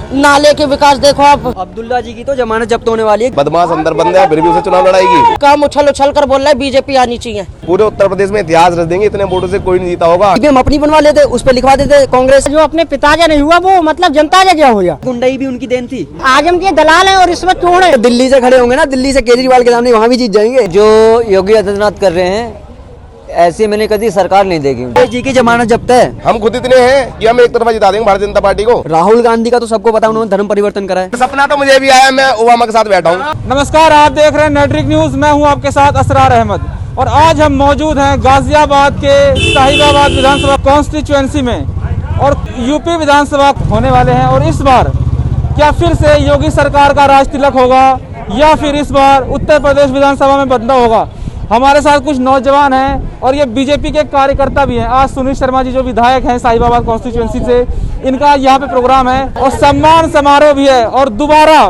नाले के विकास देखो आप। अब्दुल्ला जी की तो जमानत जब्त होने वाली है। बदमाश अंदर बंद है, फिर भी उसे चुनाव लड़ाएगी। काम उछल उछल कर बोल रहा है बीजेपी आनी चाहिए। पूरे उत्तर प्रदेश में इतिहास रच देंगे, इतने वोटों से कोई नहीं जीता होगा। हम अपनी बनवा लेते, उस पर लिखवा देते कांग्रेस। जो अपने पिताजी नहीं हुआ वो मतलब जनता का क्या हो गया। गुंडाई भी उनकी देन थी। आजम के दलाल है और इस वक्त चोर है। दिल्ली से खड़े होंगे ना, दिल्ली से केजरीवाल के सामने वहाँ भी जीत जाएंगे। जो योगी आदित्यनाथ कर रहे हैं ऐसे मैंने कभी सरकार नहीं देखी। जी की जमानत जब्त है। हम खुद इतने हैं कि हम एक तरफा जिता देंगे भारतीय जनता पार्टी को। राहुल गांधी का तो सबको पता, उन्होंने धर्म परिवर्तन करा है। सपना तो मुझे भी आया, मैं ओबामा के साथ बैठा हूँ। नमस्कार, आप देख रहे हैं नेट्रिक न्यूज। मैं हूं आपके साथ असरार अहमद और आज हम मौजूद हैं गाजियाबाद के साहिबाबाद विधानसभा कॉन्स्टिट्यूएंसी में और यूपी विधानसभा होने वाले हैं। और इस बार क्या फिर से योगी सरकार का राज तिलक होगा या फिर इस बार उत्तर प्रदेश विधानसभा में बदलाव होगा। हमारे साथ कुछ नौजवान हैं और ये बीजेपी के कार्यकर्ता भी हैं। आज सुनील शर्मा जी जो विधायक हैं साहिबाबाद कॉन्स्टिट्यूएंसी से, इनका यहाँ पे प्रोग्राम है और सम्मान समारोह भी है। और दोबारा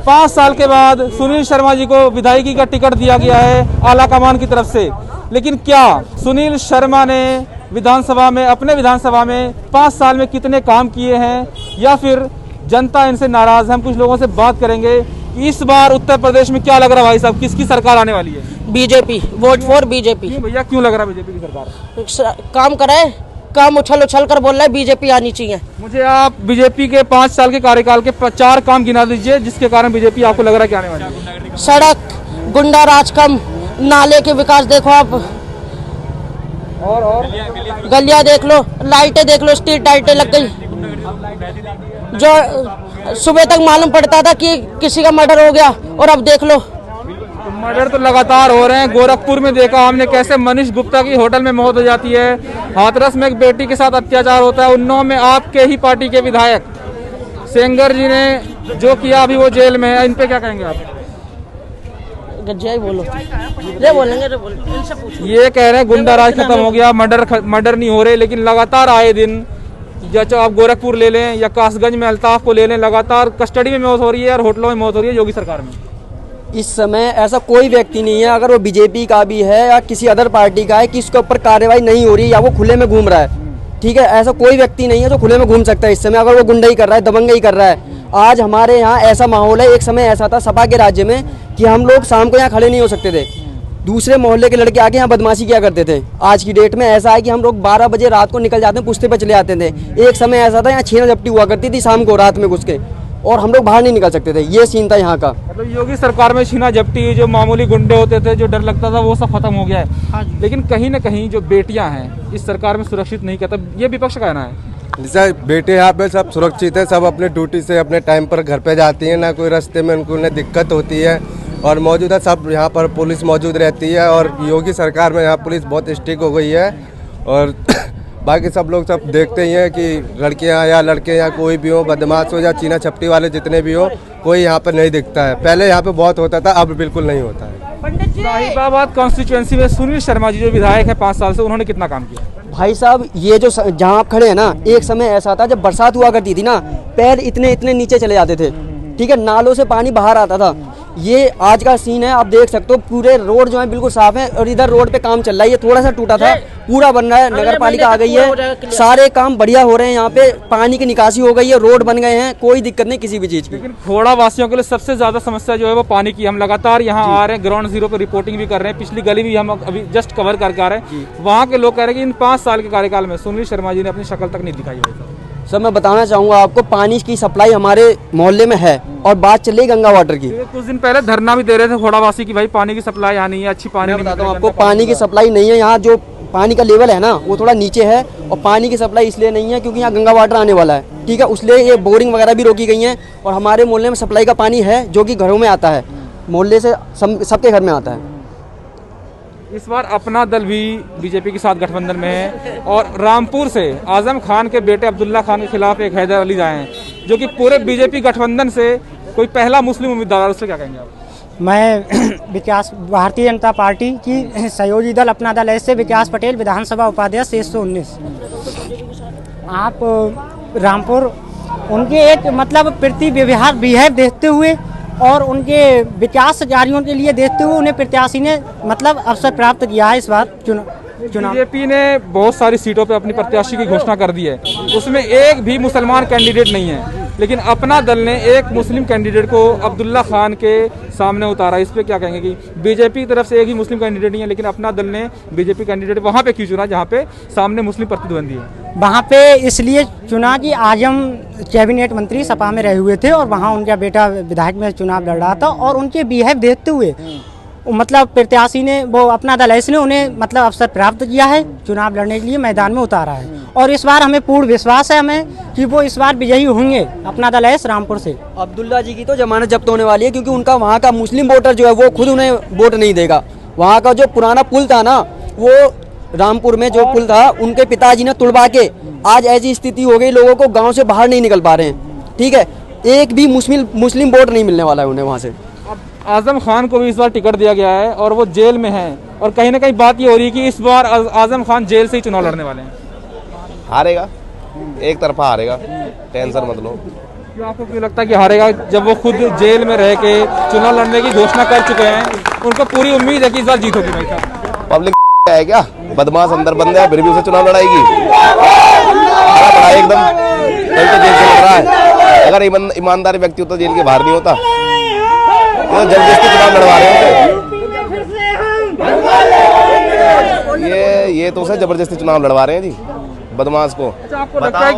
5 साल के बाद सुनील शर्मा जी को विधायकी का टिकट दिया गया है आला कमान की तरफ से। लेकिन क्या सुनील शर्मा ने विधानसभा में, अपने विधानसभा में 5 साल में कितने काम किए हैं या फिर जनता इनसे नाराज है। हम कुछ लोगों से बात करेंगे। इस बार उत्तर प्रदेश में क्या लग रहा है भाई साहब, किसकी सरकार आने वाली है? BJP, vote for BJP. भैया क्यों लग रहा है बीजेपी की सरकार? काम करे, काम उछल उछल कर बोल रहा है बीजेपी आनी चाहिए। मुझे आप बीजेपी के 5 साल के कार्यकाल के 4 काम गिना दीजिए जिसके कारण बीजेपी आपको लग रहा है कि आने वाली है। सड़क, गुंडा राज कम, नाले के विकास देखो आप। और गलियां देख लो, लाइटें देख लो, स्ट्रीट लाइटें लग गई। जो सुबह तक मालूम पड़ता था कि किसी का मर्डर हो गया और अब देख लो। मर्डर तो लगातार हो रहे हैं। गोरखपुर में देखा हमने कैसे मनीष गुप्ता की होटल में मौत हो जाती है। हाथरस में एक बेटी के साथ अत्याचार होता है। उन्नाव में आपके ही पार्टी के विधायक सेंगर जी ने जो किया, अभी वो जेल में है। इन पे क्या कहेंगे आप? गज्जिया ही बोलो, ये बोलेंगे तो बोलो, इनसे पूछो। ये कह रहे हैं गुंडा राज खत्म हो गया, मर्डर नहीं हो रहे, लेकिन लगातार आए दिन जैसे आप गोरखपुर ले लें या कासगंज में अल्ताफ को ले लें, लगातार कस्टडी में मौत हो रही है और होटलों में मौत हो रही है योगी सरकार में। इस समय ऐसा कोई व्यक्ति नहीं है, अगर वो बीजेपी का भी है या किसी अदर पार्टी का है, कि इसके ऊपर कार्रवाई नहीं हो रही या वो खुले में घूम रहा है। ठीक है, ऐसा कोई व्यक्ति नहीं है जो खुले में घूम सकता है इस समय, अगर वो गुंडाई कर रहा है, दबंगई कर रहा है। आज हमारे यहाँ ऐसा माहौल है, एक समय ऐसा था सपा के राज्य में कि हम लोग शाम को यहाँ खड़े नहीं हो सकते थे, दूसरे मोहल्ले के लड़के आके यहाँ बदमाशी किया करते थे। आज की डेट में ऐसा है कि हम लोग 12 बजे रात को निकल जाते हैं, पुश्ते पे चले आते थे। एक समय ऐसा था यहाँ छीना झपटी हुआ करती थी शाम को रात में घुस के, और हम लोग बाहर नहीं निकल सकते थे। ये सीन था यहाँ का। मतलब योगी सरकार में छीना झपटी, जो मामूली गुंडे होते थे, जो डर लगता था, वो सब खत्म हो गया है। लेकिन कहीं ना कहीं जो बेटियां हैं इस सरकार में सुरक्षित नहीं कहता, ये विपक्ष का कहना है। जैसे बेटे यहाँ पे सब सुरक्षित है, सब अपने ड्यूटी से अपने टाइम पर घर पे जाती हैं, ना कोई रास्ते में उनको दिक्कत होती है। और मौजूदा सब यहाँ पर पुलिस मौजूद रहती है और योगी सरकार में यहाँ पुलिस बहुत स्ट्रिक्ट हो गई है। और बाकी सब लोग सब देखते ही हैं कि लड़कियाँ या लड़के या कोई भी हो, बदमाश हो या चीना छपटी वाले जितने भी हो, कोई यहाँ पर नहीं दिखता है। पहले यहाँ पे बहुत होता था, अब बिल्कुल नहीं होता है। साहिबाबाद कॉन्स्टिट्यूएंसी में सुनील शर्मा जी जो विधायक है 5 साल से, उन्होंने कितना काम किया? भाई साहब, ये जो जहाँ आप खड़े हैं ना, एक समय ऐसा था जब बरसात हुआ करती थी ना, पैर इतने इतने नीचे चले जाते थे। ठीक है, नालों से पानी बाहर आता था। ये आज का सीन है, आप देख सकते हो। पूरे रोड जो है बिल्कुल साफ है और इधर रोड पे काम चल रहा है। ये थोड़ा सा टूटा था, पूरा बन रहा है। नगर पालिका आ गई है, सारे काम बढ़िया हो रहे हैं। यहाँ पे पानी की निकासी हो गई है, रोड बन गए हैं, कोई दिक्कत नहीं किसी भी चीज की। लेकिन खोड़ा वासियों के लिए सबसे ज्यादा समस्या जो है वो पानी की। हम लगातार यहाँ आ रहे हैं, ग्राउंड जीरो पे रिपोर्टिंग भी कर रहे हैं। पिछली गली भी हम अभी जस्ट कवर करके आ रहे हैं। वहाँ के लोग कह रहे हैं कि इन 5 साल के कार्यकाल में सुनील शर्मा जी ने अपनी शक्ल तक नहीं दिखाई है। सर, मैं बताना चाहूँगा आपको, पानी की सप्लाई हमारे मोहल्ले में है और बात चल रही गंगा वाटर की। कुछ दिन पहले धरना भी दे रहे थे खोड़ावासी की, भाई पानी की सप्लाई यहाँ नहीं है, अच्छी पानी नहीं। बताता हूँ आपको, पानी की सप्लाई नहीं है यहाँ। जो पानी का लेवल है ना, वो थोड़ा नीचे है और पानी की सप्लाई इसलिए नहीं है क्योंकि यहाँ गंगा वाटर आने वाला है। ठीक है, उसलिए ये बोरिंग वगैरह भी रोकी गई हैं और हमारे मोहल्ले में सप्लाई का पानी है जो कि घरों में आता है, मोहल्ले से सबके घर में आता है। इस बार अपना दल भी बीजेपी के साथ गठबंधन में है और रामपुर से आजम खान के बेटे अब्दुल्ला खान के खिलाफ एक हैदर अली आए हैं जो कि पूरे बीजेपी गठबंधन से कोई पहला मुस्लिम उम्मीदवार है। उससे क्या कहेंगे आप? मैं विकास भारतीय जनता पार्टी की सहयोगी दल अपना दल ऐसे विकास पटेल, विधानसभा उपाध्यक्ष 119। आप रामपुर उनके एक मतलब प्रति व्यवहार बिहेव देखते हुए और उनके विकास कार्यों के लिए देखते हुए उन्हें प्रत्याशी ने मतलब अवसर प्राप्त किया है। इस बार चुनाव बीजेपी ने बहुत सारी सीटों पे अपनी प्रत्याशी की घोषणा कर दी है, उसमें एक भी मुसलमान कैंडिडेट नहीं है। लेकिन अपना दल ने एक मुस्लिम कैंडिडेट को अब्दुल्ला खान के सामने उतारा। इस पे क्या कहेंगे कि बीजेपी की तरफ से एक ही मुस्लिम कैंडिडेट नहीं है, लेकिन अपना दल ने बीजेपी कैंडिडेट वहाँ पे क्यों चुना जहाँ पे सामने मुस्लिम प्रतिद्वंदी है? वहाँ पे इसलिए चुना कि आजम कैबिनेट मंत्री सपा में रहे हुए थे और वहाँ उनका बेटा विधायक में चुनाव लड़ रहा था, और उनके बिहेव देखते हुए मतलब प्रत्याशी ने, वो अपना दल है, इसने उन्हें मतलब अवसर प्राप्त किया है, चुनाव लड़ने के लिए मैदान में उतारा है। और इस बार हमें पूर्ण विश्वास है हमें कि वो इस बार विजयी होंगे, अपना दल है रामपुर से। अब्दुल्ला जी की तो जमानत जब्त होने वाली है, क्योंकि उनका वहाँ का मुस्लिम वोटर जो है वो खुद उन्हें वोट नहीं देगा। वहाँ का जो पुराना पुल था ना, वो रामपुर में जो पुल था उनके पिताजी ने तुड़वा के, आज ऐसी स्थिति हो गई लोगों को गाँव से बाहर नहीं निकल पा रहे हैं। ठीक है, एक भी मुस्लिम वोट नहीं मिलने वाला है उन्हें वहाँ से। आजम खान को भी इस बार टिकट दिया गया है और वो जेल में है, और कहीं ना कहीं बात ये हो रही है कि इस बार आजम खान जेल से ही चुनाव लड़ने वाले हैं। हारेगा, एक तरफा हारेगा, टेंशन मत लो। क्यों, आपको क्यों लगता है कि हारेगा? जब वो खुद जेल में रह के चुनाव लड़ने की घोषणा कर चुके हैं, उनको पूरी उम्मीद है कि इस बार जीत होगी। भाई साहब, पब्लिक है क्या, बदमाश अंदर बंद है, फिर भी उसे चुनाव लड़ाएगी। एकदम तो जेल से लड़ रहा है। अगर ईमानदार व्यक्ति होता जेल के बाहर नहीं होता, तो जबरदस्ती चुनाव लड़वा रहे हैं। ये तो उसे जबरदस्ती चुनाव लड़वा रहे हैं जी, बदमाश को। आपको लगता है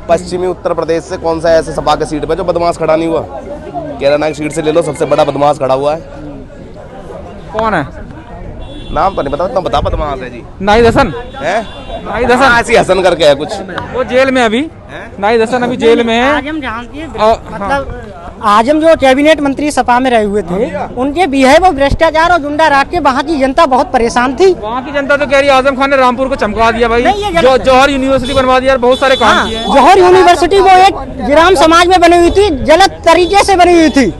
पश्चिमी उत्तर प्रदेश से कौन सा ऐसे सपा के सीट पे जो बदमाश खड़ा नहीं हुआ? कैराना की सीट से ले लो, सबसे बड़ा बदमाश खड़ा हुआ है। कौन है? नाम तो नहीं पता, इतना बता बदमाश है जी। नाहिद हसन है, नाहिद हसन ऐसी हसन करके है कुछ, वो जेल में अभी। नाहिद हसन अभी जेल में है। आजम जानती है, मतलब आजम जो कैबिनेट मंत्री सपा में रहे हुए थे, उनके बिहेव और भ्रष्टाचार और गुंडा राज के वहाँ की जनता बहुत परेशान थी। वहाँ की जनता तो कह रही है आजम खान ने रामपुर को चमका दिया भाई, जो जौहर यूनिवर्सिटी बनवा दिया, बहुत सारे काम किए। जौहर यूनिवर्सिटी वो एक ग्राम समाज में बनी हुई थी, गलत तरीके से बनी हुई थी।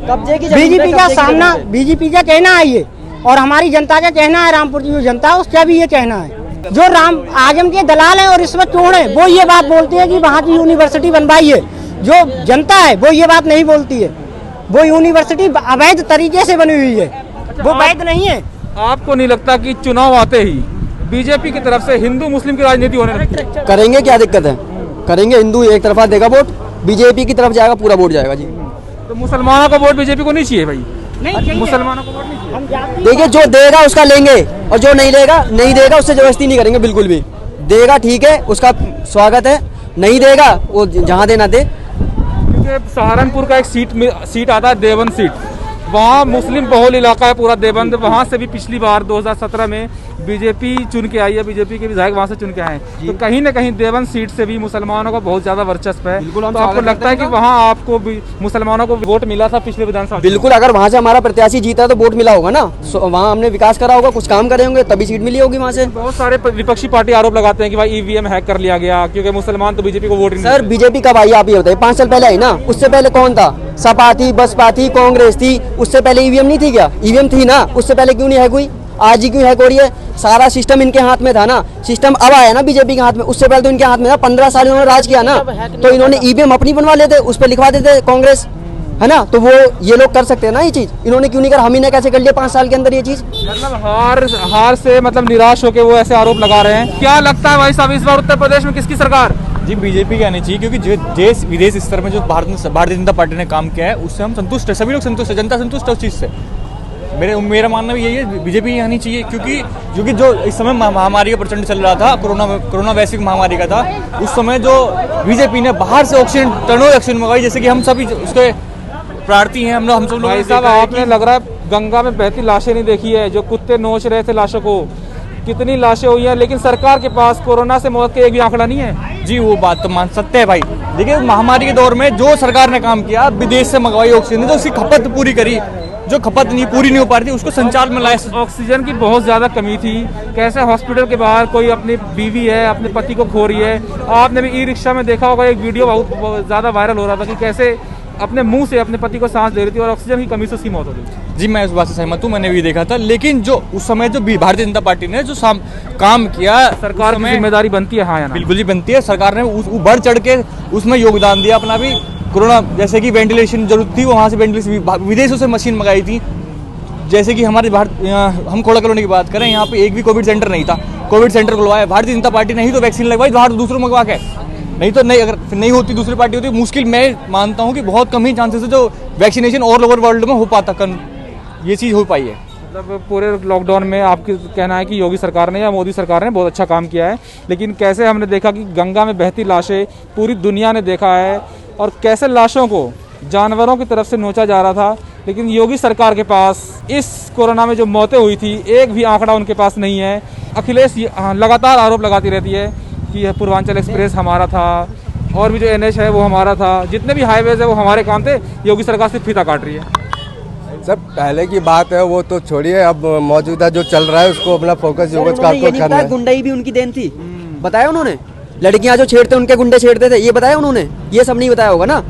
बीजेपी का सामना, बीजेपी का कहना है ये, और हमारी जनता का कहना है, रामपुर की जो जनता है उसका भी ये कहना है। जो राम आजम के दलाल हैं और रिश्वत चोर हैं, वो ये बात बोलते हैं कि वहाँ की यूनिवर्सिटी बनवाई है। जो जनता है वो ये बात नहीं बोलती है, वो यूनिवर्सिटी अवैध तरीके से बनी हुई है, वो वैध नहीं है। आपको नहीं लगता कि चुनाव आते ही बीजेपी की तरफ से हिंदू मुस्लिम की राजनीति होने लगती? करेंगे, क्या दिक्कत है, करेंगे। हिंदू एक तरफा देगा वोट, बीजेपी की तरफ जाएगा, पूरा वोट जाएगा जी। तो मुसलमानों का वोट बीजेपी को नहीं चाहिए भाई? नहीं, मुसलमानों को वोट नहीं चाहिए। देखिए, जो देगा उसका लेंगे, और जो नहीं देगा उससे जबरदस्ती नहीं करेंगे बिल्कुल भी। देगा ठीक है, उसका स्वागत है, नहीं देगा वो जहाँ देना दे। सहारनपुर का एक सीट आता है देवबंद सीट, वहाँ मुस्लिम बहुल इलाका है पूरा देवबंद। वहाँ से भी पिछली बार 2017 में बीजेपी चुन के आई है, बीजेपी के विधायक वहाँ से चुन के आए हैं। तो कहीं ना कहीं देवबंद सीट से भी मुसलमानों का बहुत ज्यादा वर्चस्व है। तो आपको लगता है कि वहाँ आपको भी मुसलमानों को वोट मिला था पिछले विधानसभा? बिल्कुल, अगर वहाँ से हमारा प्रत्याशी जीता तो वोट मिला होगा ना, वहाँ हमने विकास करा होगा, कुछ काम करे होंगे, तभी सीट मिली होगी वहाँ से। बहुत सारे विपक्षी पार्टी आरोप लगाते हैं कि भाई ईवीएम हैक कर लिया गया, क्योंकि मुसलमान तो बीजेपी को वोट नहीं। सर, बीजेपी कब आई आप ये बताइए? 5 साल पहले आई ना, उससे पहले कौन था? सपा थी, बसपा थी, कांग्रेस थी, उससे पहले ईवीएम नहीं थी क्या? ईवीएम थी ना, उससे पहले क्यों नहीं हैक हुई? आज ही क्यों हैक हो रही है? सारा सिस्टम इनके हाथ में था ना, सिस्टम अब आया ना बीजेपी के हाथ में, उससे पहले तो इनके हाथ में था। 15 साल इन्होंने राज किया ना, तो इन्होंने ईवीएम अपनी बनवा लेते, उस पर लिखवा देते कांग्रेस, है ना? तो वो ये लोग कर सकते हैं ना ये चीज, इन्होंने क्यों नहीं कर? हम ही ने कैसे कर लिया 5 साल के अंदर ये चीज? मतलब हार से मतलब निराश होकर वो ऐसे आरोप लगा रहे हैं। क्या लगता है भाई साहब, इस बार उत्तर प्रदेश में किसकी सरकार? जी, बीजेपी की आनी चाहिए, क्योंकि जो देश विदेश स्तर में जो भारतीय जनता पार्टी ने काम किया है उससे हम संतुष्ट है, सभी लोग संतुष्ट है, जनता संतुष्ट है उस चीज़ से। मेरा मानना भी यही है, बीजेपी ही आनी चाहिए, क्योंकि जो इस समय महामारी का प्रचंड चल रहा था, कोरोना वैश्विक महामारी का था, उस समय जो बीजेपी ने बाहर से ऑक्सीजन, टनों ऑक्सीजन मंगाई, जैसे कि हम सभी उसके प्रार्थी हैं, हम सब लोग। भाई साहब, आपने लग रहा है गंगा में बहती लाशें नहीं देखी है, जो कुत्ते नोच रहे थे लाशों को, कितनी लाशें हुई हैं, लेकिन सरकार के पास कोरोना से मौत का एक भी आंकड़ा नहीं है। जी, वो बात तो मान सकते हैं भाई। देखिए, महामारी के दौर में जो सरकार ने काम किया, विदेश से मंगवाई ऑक्सीजन, तो उसकी खपत पूरी करी, जो खपत पूरी नहीं हो पा रही थी उसको संचार में लाए। ऑक्सीजन की बहुत ज्यादा कमी थी। कैसे हॉस्पिटल के बाहर कोई अपनी बीवी है, अपने पति को खो रही है। आपने भी ई रिक्शा में देखा होगा, एक वीडियो बहुत ज्यादा वायरल हो रहा था कि कैसे अपने मुंह से अपने पति को सांस दे रही थी और ऑक्सीजन की कमी से उसकी मौत हो गई। जी, मैं उस बात से सहमत हूँ, मैंने भी देखा था। लेकिन जो उस समय जो भारतीय जनता पार्टी ने जो काम किया, सरकार की जिम्मेदारी बनती है। हाँ या ना? बिल्कुल जी बनती है। सरकार ने बढ़ चढ़ के उसमें योगदान दिया अपना भी। कोरोना जैसे कि वेंटिलेशन जरूरत थी, वहाँ से वेंटिलेशन विदेशों से मशीन मंगाई थी। जैसे कि हमारे हम खोड़ा कॉलोनी की बात करें, यहाँ पे एक भी कोविड सेंटर नहीं था, कोविड सेंटर खुलवाया भारतीय जनता पार्टी ने ही तो वैक्सीन लगवाई, बाहर दूसरों मंगवा के। नहीं तो नहीं, अगर नहीं होती दूसरी पार्टी होती, मुश्किल मैं मानता हूँ कि बहुत कम ही चांसेस है जो वैक्सीनेशन ऑल ओवर वर्ल्ड में हो पाता, ये चीज़ हो पाई है। मतलब पूरे लॉकडाउन में आपकी कहना है कि योगी सरकार ने या मोदी सरकार ने बहुत अच्छा काम किया है, लेकिन कैसे हमने देखा कि गंगा में बहती लाशें पूरी दुनिया ने देखा है, और कैसे लाशों को जानवरों की तरफ से नोचा जा रहा था, लेकिन योगी सरकार के पास इस कोरोना में जो मौतें हुई थी एक भी आंकड़ा उनके पास नहीं है। अखिलेश लगातार आरोप लगाती रहती है कि पूर्वांचल एक्सप्रेस हमारा था, और भी जो NH है वो हमारा था, जितने भी हाईवेज है वो हमारे काम थे, योगी सरकार सिर्फ फीता काट रही है। सब पहले की बात है, वो तो छोड़िए, अब मौजूदा जो चल रहा है उसको अपना फोकस करना है। गुंडाई भी उनकी देन थी, बताया उन्होंने? लड़कियां जो छेड़ते उनके गुंडे छेड़ते थे, ये बताया उन्होंने? ये सब नहीं बताया होगा ना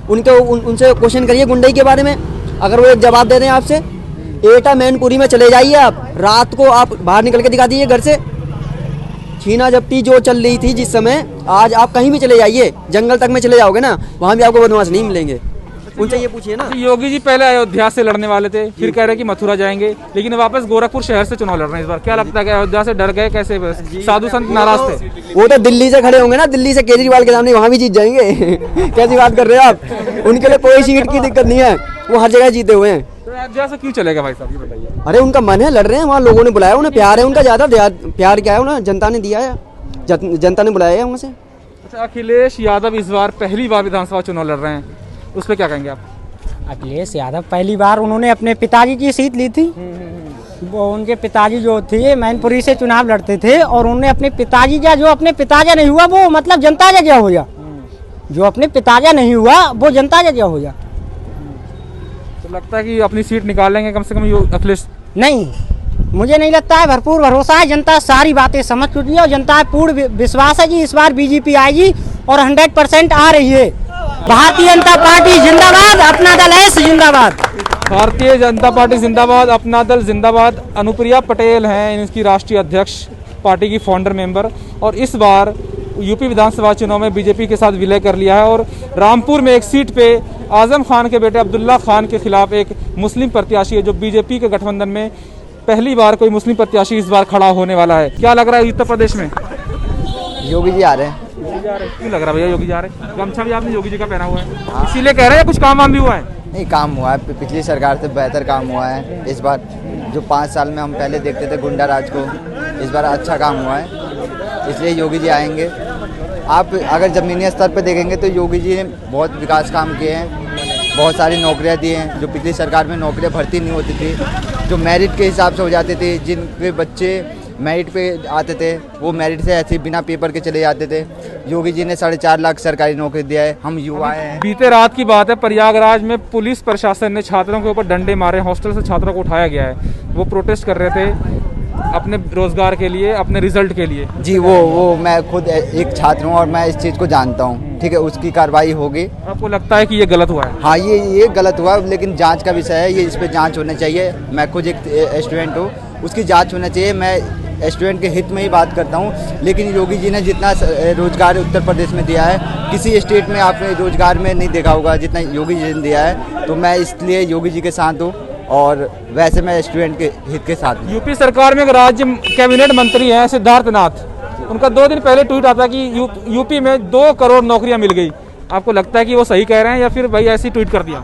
उनके। उनसे क्वेश्चन करिए गुंडाई के बारे में, अगर वो एक जवाब दे दें आपसे। एटा मैनपुरी में चले जाइए आप, रात को आप बाहर निकल के दिखा दीजिए घर से। छीना झपटी जो चल रही थी जिस समय, आज आप कहीं भी चले जाइए, जंगल तक में चले जाओगे ना, वहाँ भी आपको बदमाश नहीं मिलेंगे। उनसे ये पूछिए ना। योगी जी पहले अयोध्या से लड़ने वाले थे, फिर कह रहे कि मथुरा जाएंगे, लेकिन वापस गोरखपुर शहर से चुनाव लड़ रहे हैं इस बार। क्या लगता है कि अयोध्या से डर गए? कैसे साधु संत नाराज थे? वो तो दिल्ली से खड़े होंगे ना, दिल्ली से केजरीवाल के सामने, वहाँ भी जीत जाएंगे। कैसी बात कर रहे हो आप? उनके लिए कोई सीट की दिक्कत नहीं है, वो हर जगह जीते हुए हैं। तो अयोध्या से क्यों चलेगा भाई साहब, ये बताइए। अरे उनका मन है, लड़ रहे हैं, वहाँ लोगों ने बुलाया, उन्हें प्यार है उनका ज्यादा। प्यार क्या है उन्हें, जनता ने दिया है, जनता ने बुलाया है वहाँ से। अच्छा, अखिलेश यादव इस बार पहली बार विधानसभा चुनाव लड़ रहे हैं, उस पर क्या कहेंगे आप? अखिलेश यादव पहली बार उन्होंने अपने पिताजी की सीट ली थी। वो उनके पिताजी जो थे मैनपुरी से चुनाव लड़ते थे, और उन्होंने अपने पिताजी का, जो अपने पिताजा नहीं हुआ वो मतलब जनता जा हो जा, जो अपने पिताजा नहीं हुआ वो जनता जा हो जा। तो लगता है कि अपनी सीट निकालेंगे कम से कम अखिलेश? नहीं, मुझे नहीं लगता है, भरपूर भरोसा है, जनता सारी बातें समझ चुकी है, और जनता पूर्ण विश्वास है कि इस बार बीजेपी आएगी, और 100% आ रही है। भारतीय जनता पार्टी जिंदाबाद, अपना दल है जिंदाबाद। भारतीय जनता पार्टी जिंदाबाद, अपना दल जिंदाबाद। अनुप्रिया पटेल हैं इनकी राष्ट्रीय अध्यक्ष, पार्टी की फाउंडर मेंबर, और इस बार यूपी विधानसभा चुनाव में बीजेपी के साथ विलय कर लिया है, और रामपुर में एक सीट पे आजम खान के बेटे अब्दुल्ला खान के खिलाफ एक मुस्लिम प्रत्याशी है, जो बीजेपी के गठबंधन में पहली बार कोई मुस्लिम प्रत्याशी इस बार खड़ा होने वाला है। क्या लग रहा है उत्तर प्रदेश में? योगी जी आ रहे हैं। क्यों लग रहा है भैया योगी जा रहे हैं? गमछा भी आपने योगी जी का पहना हुआ है, इसीलिए कह रहे हैं? कुछ काम वाम भी हुआ है? नहीं, काम हुआ है, पिछली सरकार से बेहतर काम हुआ है इस बार। जो 5 साल में हम पहले देखते थे गुंडा राज को, इस बार अच्छा काम हुआ है, इसलिए योगी जी आएंगे। आप अगर ज़मीनी स्तर पर देखेंगे तो योगी जी ने बहुत विकास काम किए हैं, बहुत सारी नौकरियां दी हैं। जो पिछली सरकार में नौकरियां भर्ती नहीं होती थी, जो मेरिट के हिसाब से हो जाते थे, जिनके बच्चे मेरिट पे आते थे वो मेरिट से ऐसे बिना पेपर के चले जाते थे। योगी जी ने 4.5 लाख सरकारी नौकरी दिया है। हम युवा हैं। बीते रात की बात है, प्रयागराज में पुलिस प्रशासन ने छात्रों के ऊपर डंडे मारे, हॉस्टल से छात्रों को उठाया गया है। वो प्रोटेस्ट कर रहे थे अपने रोजगार के लिए, अपने रिजल्ट के लिए। जी, वो मैं खुद एक छात्र हूँ और मैं इस चीज़ को जानता हूँ, ठीक है, उसकी कार्रवाई होगी। आपको लगता है कि ये गलत हुआ है? हाँ, ये गलत हुआ, लेकिन जांच का विषय है, ये इस पर जांच होना चाहिए। मैं खुद एक स्टूडेंट हूँ, उसकी जांच होना चाहिए। मैं स्टूडेंट के हित में ही बात करता हूँ, लेकिन योगी जी ने जितना रोजगार उत्तर प्रदेश में दिया है, किसी स्टेट में आपने रोजगार में नहीं देखा होगा जितना योगी जी ने दिया है। तो मैं इसलिए योगी जी के साथ हूँ, और वैसे मैं स्टूडेंट के हित के साथ हूँ। यूपी सरकार में एक राज्य कैबिनेट मंत्री हैं सिद्धार्थ नाथ, उनका 2 दिन पहले ट्वीट आता कि यूपी में 2 करोड़ नौकरियां मिल गई। आपको लगता है कि वो सही कह रहे हैं, या फिर भाई ऐसे ही ट्वीट कर दिया?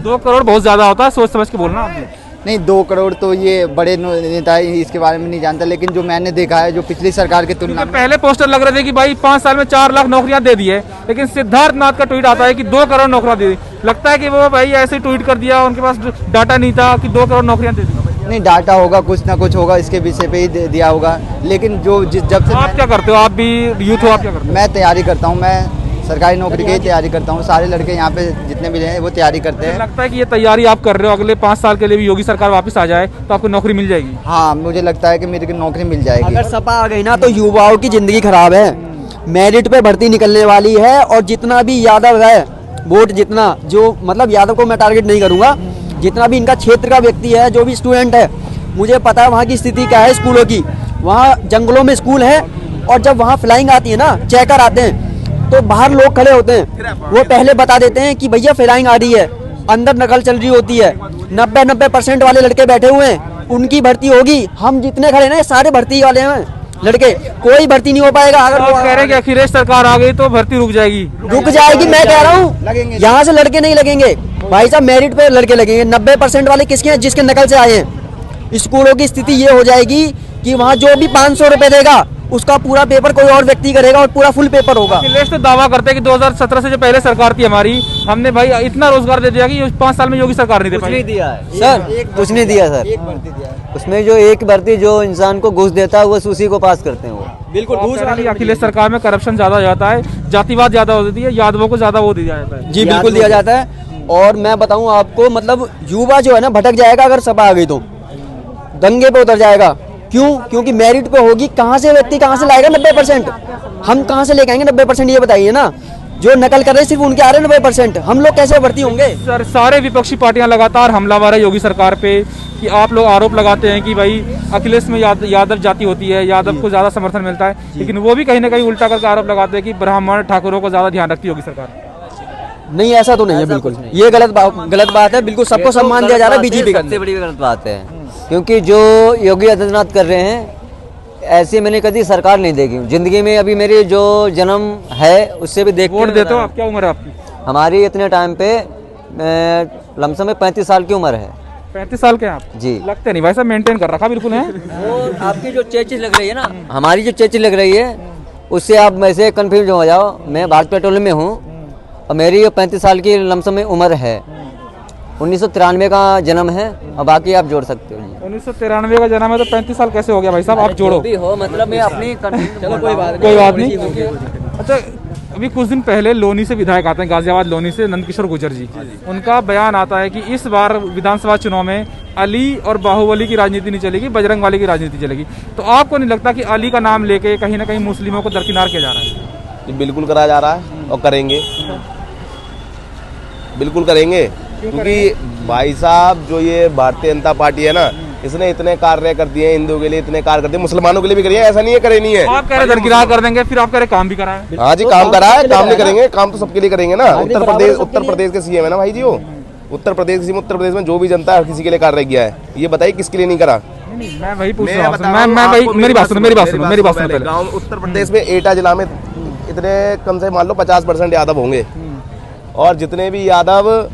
2 करोड़ बहुत ज़्यादा होता है, सोच समझ के बोलना आपने। नहीं, 2 करोड़ तो ये बड़े नेता इसके बारे में नहीं जानता, लेकिन जो मैंने देखा है, जो पिछली सरकार के तुलना में पहले पोस्टर लग रहे थे कि भाई 5 साल में 4 लाख नौकरियां दे दी है, लेकिन सिद्धार्थ नाथ का ट्वीट आता है कि 2 करोड़ नौकरियां दे दी। लगता है कि वो भाई ऐसे ट्वीट कर दिया, उनके पास डाटा नहीं था कि 2 करोड़ नौकरियां दे दी। नहीं, डाटा होगा, कुछ ना कुछ होगा, इसके विषय पे ही दिया होगा। लेकिन जो जब से आप क्या करते हो? आप भी यूथ हो, आप क्या करते हो? मैं तैयारी करता हूँ, मैं सरकारी नौकरी की तैयारी करता हूँ। सारे लड़के यहाँ पे जितने भी हैं वो तैयारी करते हैं। लगता है कि ये तैयारी आप कर रहे हो, अगले 5 साल के लिए भी योगी सरकार वापस आ जाए तो आपको नौकरी मिल जाएगी? हाँ, मुझे लगता है कि मेरी नौकरी मिल जाएगी। अगर सपा आ गई ना तो युवाओं की जिंदगी खराब है। मेरिट पे भर्ती निकलने वाली है, और जितना भी यादव है, वोट जितना, जो मतलब यादव को मैं टारगेट नहीं करूँगा, जितना भी इनका क्षेत्र का व्यक्ति है, जो भी स्टूडेंट है, मुझे पता है वहाँ की स्थिति क्या है स्कूलों की। वहाँ जंगलों में स्कूल है, और जब वहाँ फ्लाइंग आती है ना, चेकर आते हैं, तो बाहर लोग खड़े होते हैं, वो पहले बता देते हैं कि भैया फ्लाइंग आ रही है, अंदर नकल चल रही होती है। 90% वाले लड़के बैठे हुए हैं, उनकी भर्ती होगी। हम जितने खड़े ना, ये सारे भर्ती वाले हैं, लड़के, कोई भर्ती नहीं हो पाएगा। अगर आप कह रहे हैं कि अखिलेश सरकार आ गई तो भर्ती रुक जाएगी। रुक जाएगी, मैं कह रहा हूँ यहाँ से लड़के नहीं लगेंगे भाई साहब, मेरिट पे लड़के लगेंगे। 90% वाले किसके हैं? जिसके नकल से आए हैं। स्कूलों की स्थिति ये हो जाएगी कि वहाँ जो भी 500 रुपए देगा उसका पूरा पेपर कोई और व्यक्ति करेगा और पूरा फुल पेपर होगा। अखिलेश तो दावा करते हैं कि 2017 से जो पहले सरकार थी हमारी, हमने भाई इतना रोजगार दे दिया कि 5 साल में योगी सरकार नहीं दे पाई। दिया है सर, कुछ नहीं दिया सर। उसमें जो एक भर्ती जो इंसान को घूस देता है बस उसी को पास करते हैं वो। बिल्कुल घूस वाली। अखिलेश सरकार में करप्शन ज्यादा हो जाता है, जातिवाद ज्यादा हो जाती है, यादवों को ज्यादा वो दिया जाता है। जी बिल्कुल दिया जाता है। और मैं बताऊं आपको, मतलब युवा जो है ना भटक जाएगा अगर सपा आ गई तो, दंगे पे उतर जाएगा। क्यों? क्योंकि मेरिट पे होगी। कहाँ से व्यक्ति कहाँ से लाएगा 90%? हम कहाँ से लेके आएंगे 90%? ये बताइए ना। जो नकल कर रहे हैं सिर्फ उनके आ रहे हैं 90%, हम लोग कैसे भर्ती होंगे? सर सारे विपक्षी पार्टियां लगातार हमलावर है योगी सरकार पे कि आप लोग आरोप लगाते हैं कि भाई अखिलेश में यादव जाति होती है, यादव को ज्यादा समर्थन मिलता है, लेकिन वो भी कहीं ना कहीं उल्टा करके आरोप लगाते हैं कि ब्राह्मण ठाकुरों को ज्यादा ध्यान रखती है योगी सरकार। नहीं, ऐसा तो नहीं है बिल्कुल। ये गलत बात है। बिल्कुल सबको सम्मान दिया जा रहा है बीजेपी का। सबसे बड़ी गलत बात है, क्योंकि जो योगी आदित्यनाथ कर रहे हैं ऐसी मैंने कभी सरकार नहीं देखी जिंदगी में। अभी मेरी जो जन्म है उससे भी देख। वोट देते हो आप? क्या उम्र है आपकी? हमारी इतने टाइम पे लमसम में 35 साल की उम्र है। 35 साल के हैं आप? जी। लगते नहीं भाई साहब, मेंटेन कर रखा बिल्कुल है। और आपकी जो चेचिस लग रही है ना, हमारी जो चेची लग रही है उससे आप वैसे कंफ्यूज हो जाओ। मैं भारत पेट्रोलियम में हूँ और मेरी 35 साल की लमसम में उम्र है। 1993 का जन्म है और बाकी आप जोड़ सकते हो। 1993 का जन्म है तो 35 साल कैसे हो गया भाई साहब? आप जोड़ो। भी हो मतलब मैं अपनी चलो कोई बात नहीं। अच्छा, अभी कुछ दिन पहले लोनी से विधायक आते हैं, गाजियाबाद लोनी से नंदकिशोर गुर्जर जी। उनका बयान आता है कि इस बार विधानसभा चुनाव में अली और बाहुबली की राजनीति नहीं चलेगी, बजरंग वाली की राजनीति चलेगी। तो आपको नहीं लगता कि अली का नाम लेके कहीं ना कहीं मुस्लिमों को दरकिनार किया जा रहा है? बिल्कुल करा जा रहा है और करेंगे, बिल्कुल करेंगे। क्योंकि भाई साहब जो ये भारतीय जनता पार्टी है ना, इसने इतने कार्य कर दिए हिंदुओं के लिए, इतने कार्य कर दिए, मुसलमानों के लिए भी करिए। ऐसा नहीं है करे नहीं है। आप कह रहे दरकिनार कर देंगे, फिर आप कह रहे काम भी कराएं। हाँ जी, काम करा है, काम नहीं करेंगे? काम तो सबके लिए करेंगे ना। उत्तर प्रदेश के सीएम है ना भाई जी वो। उत्तर प्रदेश में जो भी जनता है किसी के लिए कार्य किया है, ये बताइए किसके लिए नहीं करा? मैं वही पूछ रहा हूँ। मैं वही, मेरी बात सुनो पहले। गाँव उत्तर प्रदेश में एटा जिला में इतने कम से मान लो 50% यादव होंगे, और जितने भी यादव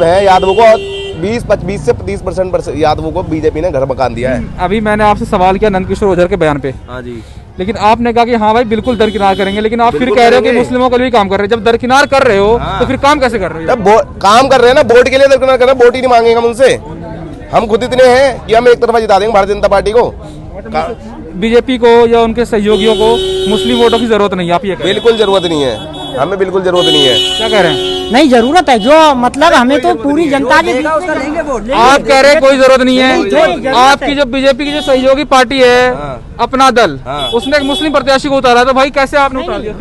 हैं, यादवों को 20 से 30% यादवों को बीजेपी ने घर मकान दिया है। अभी मैंने आपसे सवाल किया नंदकिशोर गुर्जर के बयान पे। हाँ जी। लेकिन आपने कहा कि हाँ भाई बिल्कुल दरकिनार करेंगे, लेकिन आप फिर कह रहे हो कि मुस्लिमों के लिए काम कर रहे हैं। जब दरकिनार कर रहे हो तो फिर काम कैसे कर रहे हो? काम कर रहे हैं ना, वोट के लिए दरकिनार कर रहे हैं। वोट ही नहीं मांगेंगे हम उनसे। हम खुद इतने हैं कि हम एक तरफा जिता देंगे भारतीय जनता पार्टी को। बीजेपी को या उनके सहयोगियों को मुस्लिम वोटों की जरूरत नहीं है, आप ये कह रहे हैं? बिल्कुल जरूरत नहीं है, हमें बिल्कुल जरूरत नहीं है। क्या कह रहे हैं? नहीं, जरूरत है। जो मतलब हमें तो पूरी जनता के आप कह रहे हैं कोई जरूरत नहीं है। आपकी जो बीजेपी की जो सहयोगी पार्टी है अपना दल, उसने एक मुस्लिम प्रत्याशी को उतारा, तो भाई कैसे आपने उतार दिया?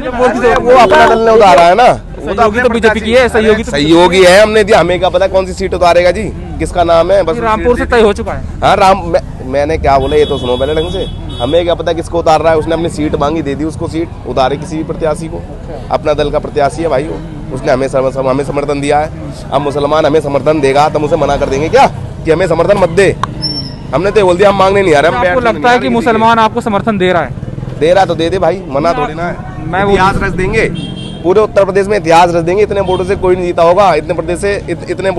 वो अपना दल ने उतारा है ना। सहयोगी तो बीजेपी की है, सहयोगी है, हमने दिया। हमें क्या पता कौन सी सीट उतारेगा जी, किसका नाम है? बस रामपुर से तय हो चुका है। हाँ, मैंने क्या बोला ये तो सुनो पहले ढंग से। हमें क्या पता किसको उतार रहा है? उसने अपनी सीट मांगी, दे दी उसको सीट, उतारे किसी भी प्रत्याशी को। अपना दल का प्रत्याशी है भाई वो, उसने हमें समर्थन दिया है। अब मुसलमान हमें समर्थन देगा तो हम उसे मना कर देंगे क्या कि हमें समर्थन मत दे? हमने तो बोल दिया हम मांगने नहीं आ रहे। आपको लगता है कि मुसलमान आपको समर्थन दे रहा है? दे रहा तो दे दे भाई, मना थोड़ी ना है। मैं इतिहास रच देंगे, पूरे उत्तर प्रदेश में इतिहास रच देंगे। इतने वोटों से कोई नहीं जीता होगा, इतने वोटों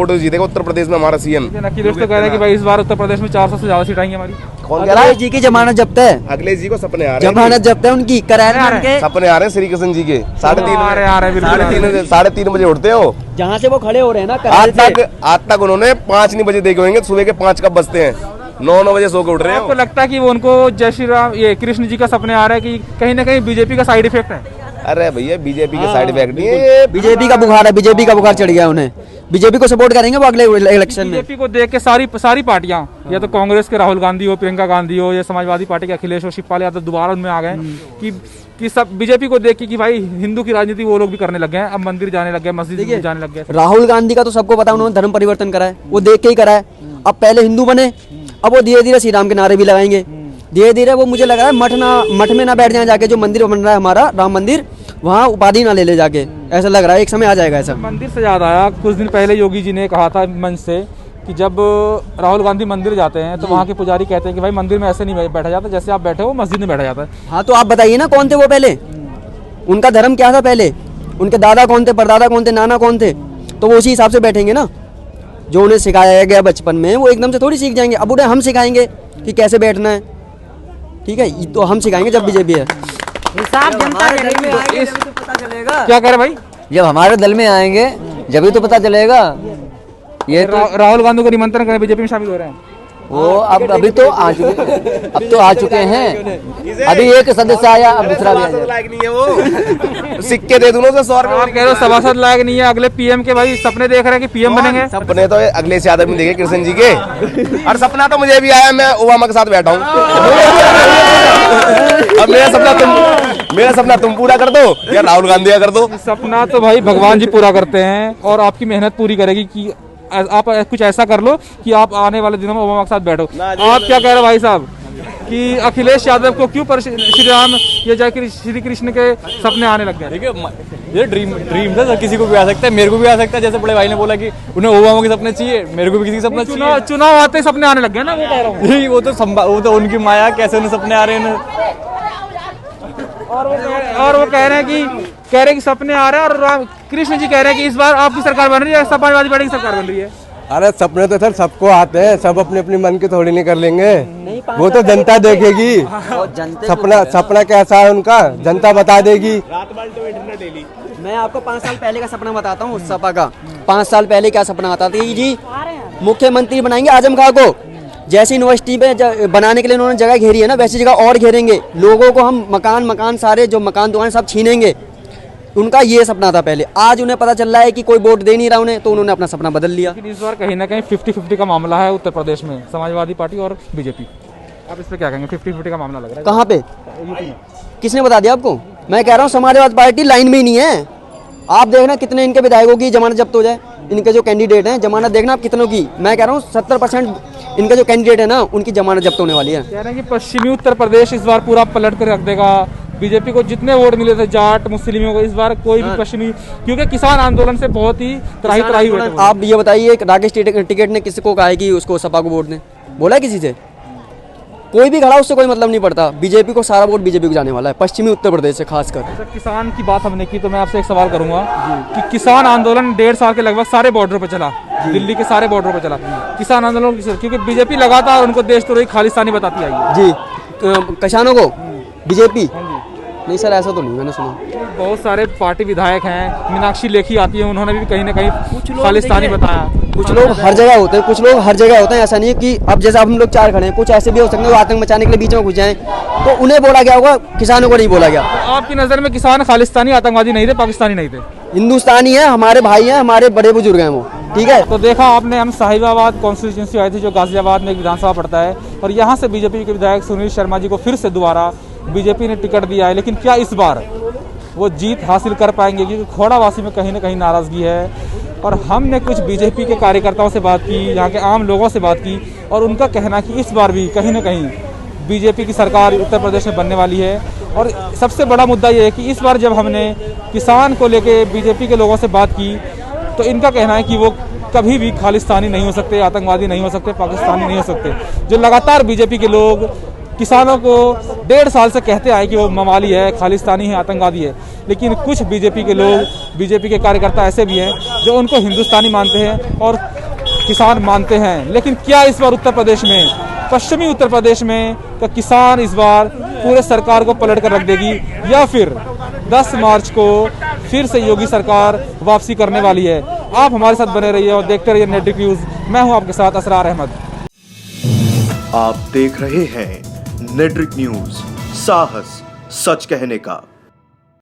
से जीतेगा उत्तर प्रदेश में हमारा सीएम। अखिलेश तो कह रहे हैं कि भाई इस बार उत्तर प्रदेश में 400 से ज्यादा सीट आएंगी हमारी। कौन कह रहा है? जी की जमानत जब्त है। अखिलेश जी को सपने आ रहे हैं, जमानत जब्त है उनकी, कराए सपने आ रहे हैं श्री कृष्ण जी के। 3:30 बजे उठते हो जहाँ से वो खड़े हो रहे हैं ना। आज तक उन्होंने 5 नहीं बजे देखे होंगे, सुबह के 5 कब बजते हैं, 9 बजे सो के उठ रहे हैं। आपको लगता है कि वो उनको जय श्री राम, ये कृष्ण जी का सपने आ रहा है कि कहीं ना कहीं बीजेपी का साइड इफेक्ट है? अरे भैया बीजेपी के साइड इफेक्ट नहीं है, बीजेपी का बुखार है, बीजेपी का बुखार चढ़ गया उन्हें। बीजेपी को सपोर्ट करेंगे वो अगले इलेक्शन में। बीजेपी को देख के सारी पार्टियां, या तो कांग्रेस के राहुल गांधी हो, प्रियंका गांधी हो, या समाजवादी पार्टी के अखिलेश हो, शिवपाल यादव दोबारा उनमें आ गए कि सब बीजेपी को देख के कि भाई हिंदू की राजनीति वो लोग भी करने लग गए हैं। अब मंदिर जाने लग गए, मस्जिद जाने लग गए। राहुल गांधी का तो सबको पता, उन्होंने धर्म परिवर्तन करा है, वो देख के ही करा है। अब पहले हिंदू बने, अब वो धीरे धीरे श्री राम के नारे भी लगाएंगे। धीरे धीरे वो, मुझे लग रहा है मठ में ना बैठ जाए जाके, जो मंदिर बन रहा है हमारा राम मंदिर, वहाँ उपाधि ना ले जाके। ऐसा लग रहा है एक समय आ जाएगा ऐसा। मंदिर से याद आया, कुछ दिन पहले योगी जी ने कहा था मंच से कि जब राहुल गांधी मंदिर जाते हैं तो वहाँ के पुजारी कहते हैं कि भाई मंदिर में ऐसे नहीं बैठा जाता, जैसे आप बैठे हो मस्जिद में बैठा जाता है। हाँ तो आप बताइए ना कौन थे वो पहले, उनका धर्म क्या था पहले, उनके दादा कौन थे, परदादा कौन थे, नाना कौन थे, तो वो उसी हिसाब से बैठेंगे ना। जो उन्हें सिखाया गया बचपन में वो एकदम से थोड़ी सीख जाएंगे। अब उन्हें हम सिखाएंगे कि कैसे बैठना है, ठीक है, तो हम सिखाएंगे जब बीजेपी है। हिसाब जनता करेगी। क्या कह रहे भाई? जब हमारे दल में आएंगे जब तो पता चलेगा। ये तो राहुल गांधी को निमंत्रण करें, बीजेपी में शामिल हो रहे हैं वो अब अभी तो आ चुके, अब तो आ चुके हैं। अभी एक सदस्य आया, अब दूसरा भी आ जाएगा। लायक नहीं है वो। सिक्के दे दूं ना 100 रुपए। आप कह रहे हो सभासद लायक नहीं है, अगले पीएम के भाई सपने देख रहे हैं कि पीएम बनेंगे। सपने तो अगले से आदमी देखे कृष्ण जी के, और सपना तो मुझे भी आया, मैं ओबामा के साथ बैठा हूँ। अब मेरा सपना तुम पूरा कर दो या राहुल गांधी का कर दो। सपना तो भाई भगवान जी पूरा करते हैं और आपकी मेहनत पूरी करेगी कि आप कुछ ऐसा कर लो कि आप आने वाले दिनों में ओबामा के साथ बैठो। आप क्या कह रहे हो भाई साहब कि अखिलेश यादव को क्यों श्री राम या जय श्री कृष्ण के सपने आने लग गए? देखिए ये ड्रीम था, किसी को भी आ सकता है, मेरे को भी आ सकता है। जैसे बड़े भाई ने बोला कि उन्हें ओबामा के सपने चाहिए, मेरे को भी किसी के सपने चाहिए। चुनाव आते ही सपने आने लग गए ना, वो कह रहा हूँ। वो तो उनकी माया, कैसे उन्हें सपने आ रहे हैं। और वो कह रहे हैं कि सपने आ रहे हैं, और कृष्ण जी कह रहे हैं कि इस बार आपकी सरकार बन रही है, समाजवादी पार्टी की सरकार बन रही है। अरे सपने तो सर सबको आते हैं, सब अपने अपनी मन की थोड़ी नहीं कर लेंगे, वो तो जनता देखेगी। सपना कैसा है उनका जनता बता देगी। मैं आपको 5 साल पहले का सपना बताता हूँ सपा का। 5 साल पहले क्या सपना आता था जी, मुख्यमंत्री बनाएंगे आजम खां को। जैसे यूनिवर्सिटी पे बनाने के लिए उन्होंने जगह घेरी है ना, वैसी जगह और घेरेंगे। लोगों को हम मकान सारे जो मकान दुकान सब छीनेंगे। उनका ये सपना था पहले। आज उन्हें पता चल रहा है कि कोई वोट दे नहीं रहा उन्हें, तो उन्होंने अपना सपना बदल लिया। लेकिन इस बार कहीं ना कहीं 50-50 का मामला है उत्तर प्रदेश में, समाजवादी पार्टी और बीजेपी। आप इस पे क्या कहेंगे? 50-50 का मामला लग रहा है। कहाँ पे? किसने बता दिया आपको? मैं कह रहा हूँ समाजवादी पार्टी लाइन में ही नहीं है। आप देखना कितने इनके विधायकों की जमानत जब्त हो जाए, इनके जो कैंडिडेट हैं जमानत देखना आप कितनों की। मैं कह रहा हूँ 70% इनका जो कैंडिडेट है ना उनकी जमानत जब्त होने वाली है। कह रहे हैं कि पश्चिमी उत्तर प्रदेश इस बार पूरा पलट कर रख देगा। बीजेपी को जितने वोट मिले थे जाट मुस्लिमों को, इस बार कोई भी पश्चिमी, क्योंकि किसान आंदोलन से बहुत ही त्राही हुए थे। आप ये बताइए राकेश टिकैत ने किसको कहा है कि उसको सपा को वोट दें? बोला है किसी से? कोई भी खड़ा उससे कोई मतलब नहीं पड़ता। बीजेपी को सारा वोट बीजेपी को जाने वाला है, पश्चिमी उत्तर प्रदेश से खासकर। किसान की बात हमने की तो मैं आपसे एक सवाल करूंगा कि किसान आंदोलन 1.5 साल के लगभग सारे बॉर्डर पर चला, दिल्ली के सारे बॉर्डर पर चला किसान आंदोलन, क्योंकि बीजेपी लगातार उनको देशद्रोही खालिस्तानी बताती आई है। जी किसानों को बीजेपी नहीं सर, ऐसा तो नहीं मैंने सुना। बहुत सारे पार्टी विधायक हैं, मीनाक्षी लेखी आती है, उन्होंने भी कहीं ना कहीं खालिस्तानी बताया। कुछ लोग हर जगह होते हैं, कुछ लोग हर जगह होते हैं। ऐसा नहीं है कि अब जैसे हम लोग 4 खड़े हैं, कुछ ऐसे भी हो सकते हैं वो आतंक मचाने के लिए बीच में घुस जाएं, तो उन्हें बोला गया होगा, किसानों को नहीं बोला गया। तो आपकी नज़र में किसान खालिस्तानी आतंकवादी नहीं थे, पाकिस्तानी नहीं थे, हिंदुस्तानी है, हमारे भाई हैं, हमारे बड़े बुजुर्ग हैं वो, ठीक है। तो देखा आपने, हम साहिबाबाद कॉन्स्टिट्यूंसी आए थे जो गाजियाबाद में एक विधानसभा पड़ता है, और यहाँ से बीजेपी के विधायक सुनील शर्मा जी को फिर से दोबारा बीजेपी ने टिकट दिया है। लेकिन क्या इस बार वो जीत हासिल कर पाएंगे? क्योंकि खोड़ावासी में कहीं ना कहीं नाराजगी है। और हमने कुछ बीजेपी के कार्यकर्ताओं से बात की, यहाँ के आम लोगों से बात की, और उनका कहना कि इस बार भी कहीं ना कहीं बीजेपी की सरकार उत्तर प्रदेश में बनने वाली है। और सबसे बड़ा मुद्दा ये है कि इस बार जब हमने किसान को लेके बीजेपी के लोगों से बात की तो इनका कहना है कि वो कभी भी खालिस्तानी नहीं हो सकते, आतंकवादी नहीं हो सकते, पाकिस्तानी नहीं हो सकते। जो लगातार बीजेपी के लोग किसानों को 1.5 साल से कहते आए कि वो मवाली है, खालिस्तानी है, आतंकवादी है, लेकिन कुछ बीजेपी के लोग, बीजेपी के कार्यकर्ता ऐसे भी हैं जो उनको हिंदुस्तानी मानते हैं और किसान मानते हैं। लेकिन क्या इस बार उत्तर प्रदेश में, पश्चिमी उत्तर प्रदेश में का किसान इस बार पूरे सरकार को पलट कर रख देगी, या फिर 10 मार्च को फिर से योगी सरकार वापसी करने वाली है? आप हमारे साथ बने रहिए और देखते रहिए नेटवर्क न्यूज़। मैं हूं आपके साथ असरार अहमद। आप देख रहे हैं नेटवर्क न्यूज, साहस सच कहने का।